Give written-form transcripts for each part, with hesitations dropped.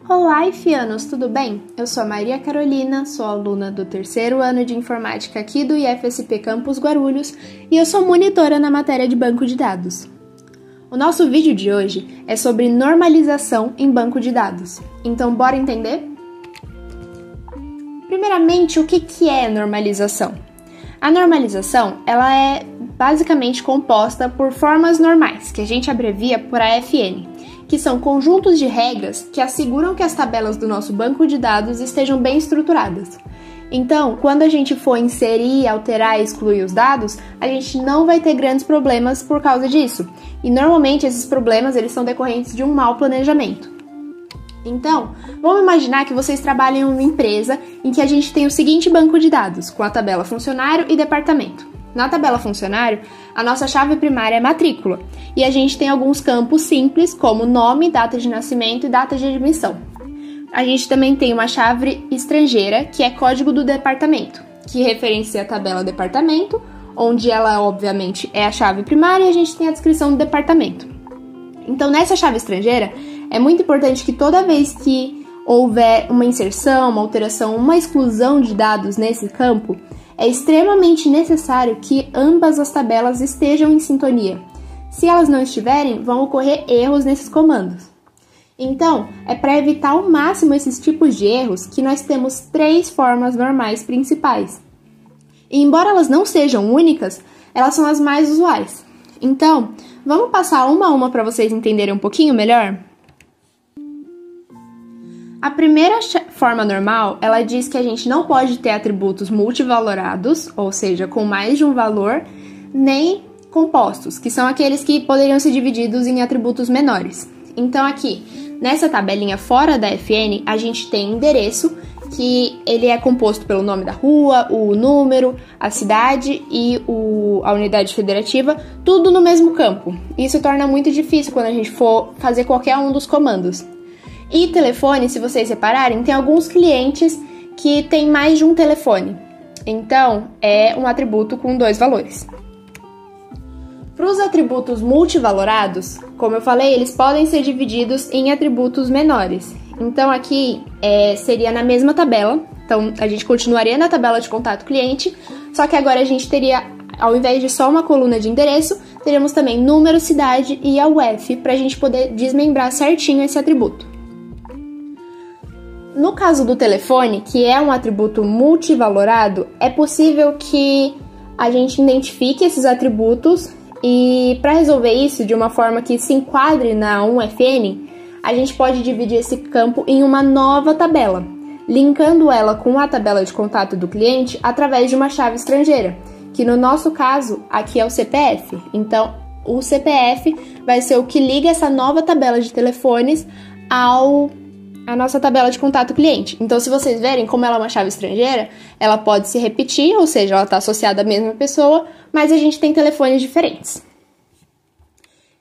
Olá, Ifianos, tudo bem? Eu sou a Maria Carolina, sou aluna do terceiro ano de Informática aqui do IFSP Campus Guarulhos e eu sou monitora na matéria de Banco de Dados. O nosso vídeo de hoje é sobre normalização em banco de dados, então bora entender? Primeiramente, o que é normalização? A normalização ela é basicamente composta por formas normais, que a gente abrevia por AFN, que são conjuntos de regras que asseguram que as tabelas do nosso banco de dados estejam bem estruturadas. Então, quando a gente for inserir, alterar e excluir os dados, a gente não vai ter grandes problemas por causa disso. E normalmente esses problemas eles são decorrentes de um mau planejamento. Então, vamos imaginar que vocês trabalham em uma empresa em que a gente tem o seguinte banco de dados, com a tabela funcionário e departamento. Na tabela funcionário, a nossa chave primária é matrícula, e a gente tem alguns campos simples, como nome, data de nascimento e data de admissão. A gente também tem uma chave estrangeira, que é código do departamento, que referencia a tabela departamento, onde ela, obviamente, é a chave primária, e a gente tem a descrição do departamento. Então, nessa chave estrangeira, é muito importante que toda vez que houver uma inserção, uma alteração, uma exclusão de dados nesse campo, é extremamente necessário que ambas as tabelas estejam em sintonia. Se elas não estiverem, vão ocorrer erros nesses comandos. Então, é para evitar ao máximo esses tipos de erros que nós temos 3 formas normais principais. E embora elas não sejam únicas, elas são as mais usuais. Então, vamos passar uma a uma para vocês entenderem um pouquinho melhor? A primeira forma normal, ela diz que a gente não pode ter atributos multivalorados, ou seja, com mais de um valor, nem compostos, que são aqueles que poderiam ser divididos em atributos menores. Então aqui, nessa tabelinha fora da FN, a gente tem endereço, que ele é composto pelo nome da rua, o número, a cidade e a unidade federativa, tudo no mesmo campo. Isso torna muito difícil quando a gente for fazer qualquer um dos comandos. E telefone, se vocês repararem, tem alguns clientes que têm mais de um telefone. Então, é um atributo com 2 valores. Para os atributos multivalorados, como eu falei, eles podem ser divididos em atributos menores. Então, aqui seria na mesma tabela. Então, a gente continuaria na tabela de contato cliente, só que agora a gente teria, ao invés de só uma coluna de endereço, teríamos também número, cidade e a UF, para a gente poder desmembrar certinho esse atributo. No caso do telefone, que é um atributo multivalorado, é possível que a gente identifique esses atributos e, para resolver isso de uma forma que se enquadre na 1FN, a gente pode dividir esse campo em uma nova tabela, linkando ela com a tabela de contato do cliente através de uma chave estrangeira, que no nosso caso aqui é o CPF. Então, o CPF vai ser o que liga essa nova tabela de telefones a nossa tabela de contato cliente. Então, se vocês verem como ela é uma chave estrangeira, ela pode se repetir, ou seja, ela está associada à mesma pessoa, mas a gente tem telefones diferentes.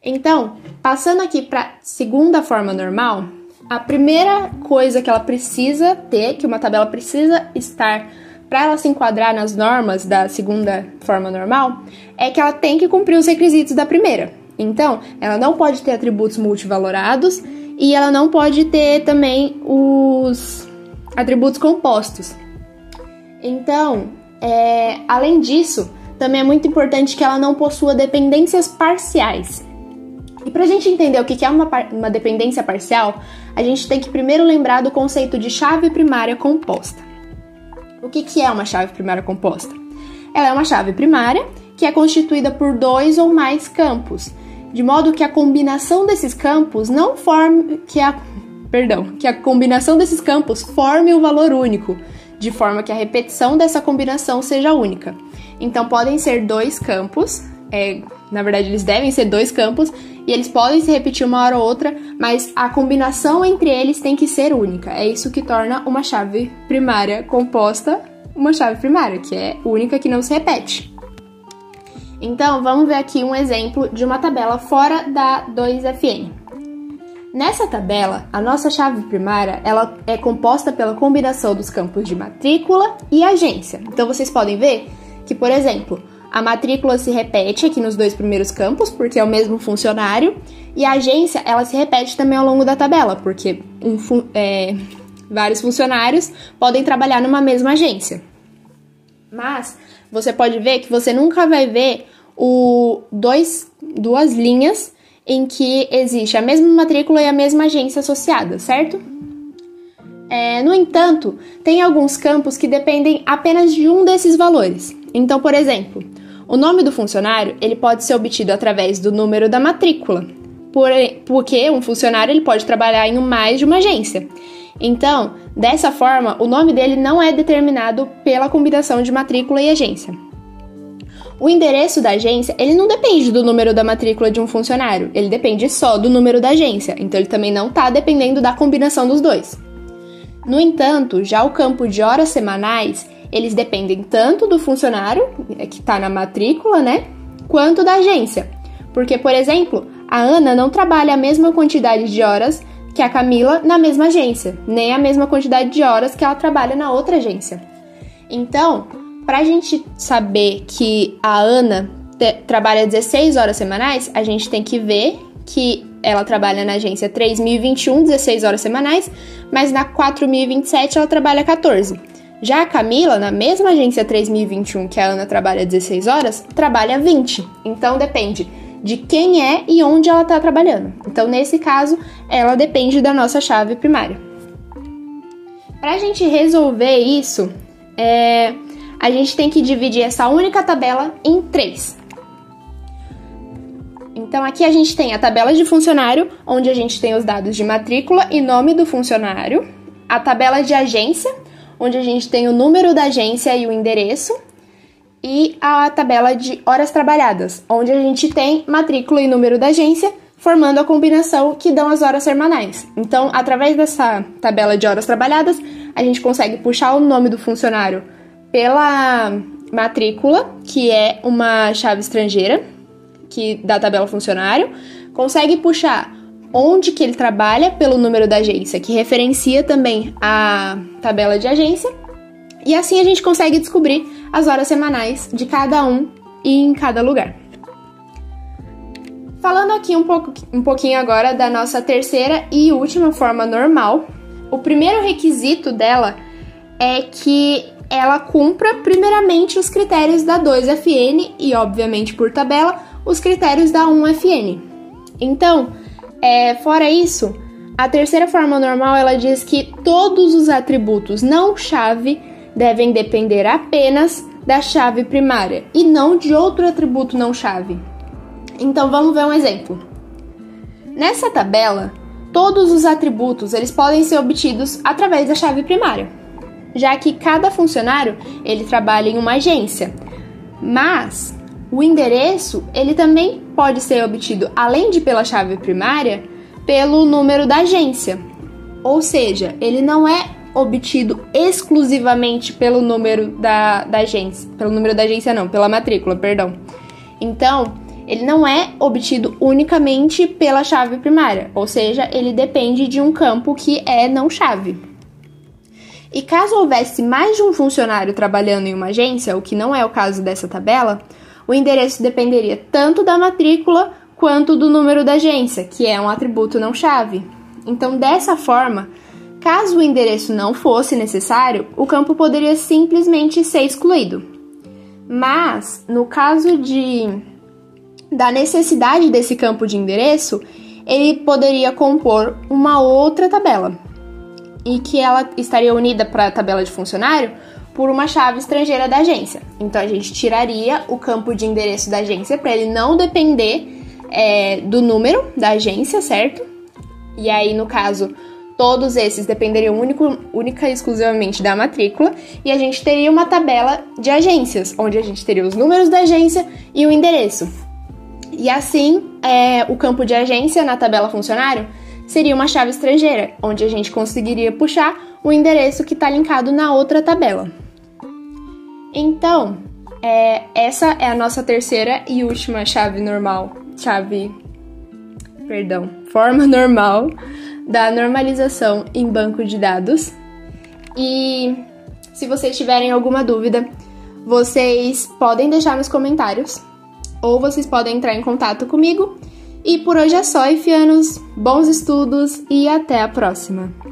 Então, passando aqui para a segunda forma normal, a primeira coisa que ela precisa ter, que uma tabela precisa estar para ela se enquadrar nas normas da segunda forma normal, é que ela tem que cumprir os requisitos da primeira. Então, ela não pode ter atributos multivalorados, e ela não pode ter também os atributos compostos. Então, além disso, também é muito importante que ela não possua dependências parciais. E para a gente entender o que é uma dependência parcial, a gente tem que primeiro lembrar do conceito de chave primária composta. O que é uma chave primária composta? Ela é uma chave primária que é constituída por 2 ou mais campos, de modo que a combinação desses campos que a combinação desses campos forme um valor único, de forma que a repetição dessa combinação seja única. Então podem ser 2 campos, na verdade eles devem ser 2 campos, e eles podem se repetir uma hora ou outra, mas a combinação entre eles tem que ser única. É isso que torna uma chave primária composta uma chave primária, que é única, que não se repete. Então, vamos ver aqui um exemplo de uma tabela fora da 2FN. Nessa tabela, a nossa chave primária ela é composta pela combinação dos campos de matrícula e agência. Então, vocês podem ver que, por exemplo, a matrícula se repete aqui nos dois primeiros campos, porque é o mesmo funcionário, e a agência, ela se repete também ao longo da tabela, porque vários funcionários podem trabalhar numa mesma agência. Mas você pode ver que você nunca vai ver duas linhas em que existe a mesma matrícula e a mesma agência associada, certo? No entanto, tem alguns campos que dependem apenas de um desses valores. Então, por exemplo, o nome do funcionário ele pode ser obtido através do número da matrícula, porque um funcionário ele pode trabalhar em mais de uma agência. Então, dessa forma, o nome dele não é determinado pela combinação de matrícula e agência. O endereço da agência, ele não depende do número da matrícula de um funcionário, ele depende só do número da agência, então ele também não está dependendo da combinação dos dois. No entanto, já o campo de horas semanais, eles dependem tanto do funcionário, que está na matrícula, né, quanto da agência. Porque, por exemplo, a Ana não trabalha a mesma quantidade de horas que a Camila na mesma agência, nem a mesma quantidade de horas que ela trabalha na outra agência. Então, para a gente saber que a Ana trabalha 16 horas semanais, a gente tem que ver que ela trabalha na agência 3021, 16 horas semanais, mas na 4027 ela trabalha 14. Já a Camila, na mesma agência 3021 que a Ana trabalha 16 horas, trabalha 20. Então depende de quem é e onde ela está trabalhando. Então, nesse caso, ela depende da nossa chave primária. Para a gente resolver isso, a gente tem que dividir essa única tabela em 3. Então, aqui a gente tem a tabela de funcionário, onde a gente tem os dados de matrícula e nome do funcionário. A tabela de agência, onde a gente tem o número da agência e o endereço. E a tabela de horas trabalhadas, onde a gente tem matrícula e número da agência, formando a combinação que dão as horas semanais. Então, através dessa tabela de horas trabalhadas, a gente consegue puxar o nome do funcionário pela matrícula, que é uma chave estrangeira, da tabela funcionário, consegue puxar onde que ele trabalha pelo número da agência, que referencia também a tabela de agência, e assim a gente consegue descobrir as horas semanais de cada um e em cada lugar. Falando aqui um pouquinho agora da nossa terceira e última forma normal, o primeiro requisito dela é que ela cumpra primeiramente os critérios da 2FN e, obviamente, por tabela, os critérios da 1FN. Então, fora isso, a terceira forma normal ela diz que todos os atributos não chave devem depender apenas da chave primária e não de outro atributo não chave. Então, vamos ver um exemplo. Nessa tabela, todos os atributos eles podem ser obtidos através da chave primária, já que cada funcionário ele trabalha em uma agência, mas o endereço ele também pode ser obtido, além de pela chave primária, pelo número da agência. Ou seja, ele não é obtido exclusivamente pelo número da agência. Pelo número da agência não, pela matrícula, perdão. Então, ele não é obtido unicamente pela chave primária. Ou seja, ele depende de um campo que é não chave. E caso houvesse mais de um funcionário trabalhando em uma agência, o que não é o caso dessa tabela, o endereço dependeria tanto da matrícula quanto do número da agência, que é um atributo não chave. Então, dessa forma, caso o endereço não fosse necessário, o campo poderia simplesmente ser excluído. Mas, no caso da necessidade desse campo de endereço, ele poderia compor uma outra tabela, e que ela estaria unida para a tabela de funcionário por uma chave estrangeira da agência. Então, a gente tiraria o campo de endereço da agência para ele não depender do número da agência, certo? E aí, no caso, todos esses dependeriam única e exclusivamente da matrícula, e a gente teria uma tabela de agências, onde a gente teria os números da agência e o endereço. E assim, o campo de agência na tabela funcionário seria uma chave estrangeira, onde a gente conseguiria puxar o endereço que está linkado na outra tabela. Então, essa é a nossa terceira e última forma normal da normalização em banco de dados. E se vocês tiverem alguma dúvida, vocês podem deixar nos comentários ou vocês podem entrar em contato comigo. E por hoje é só, Ifianos. Bons estudos e até a próxima!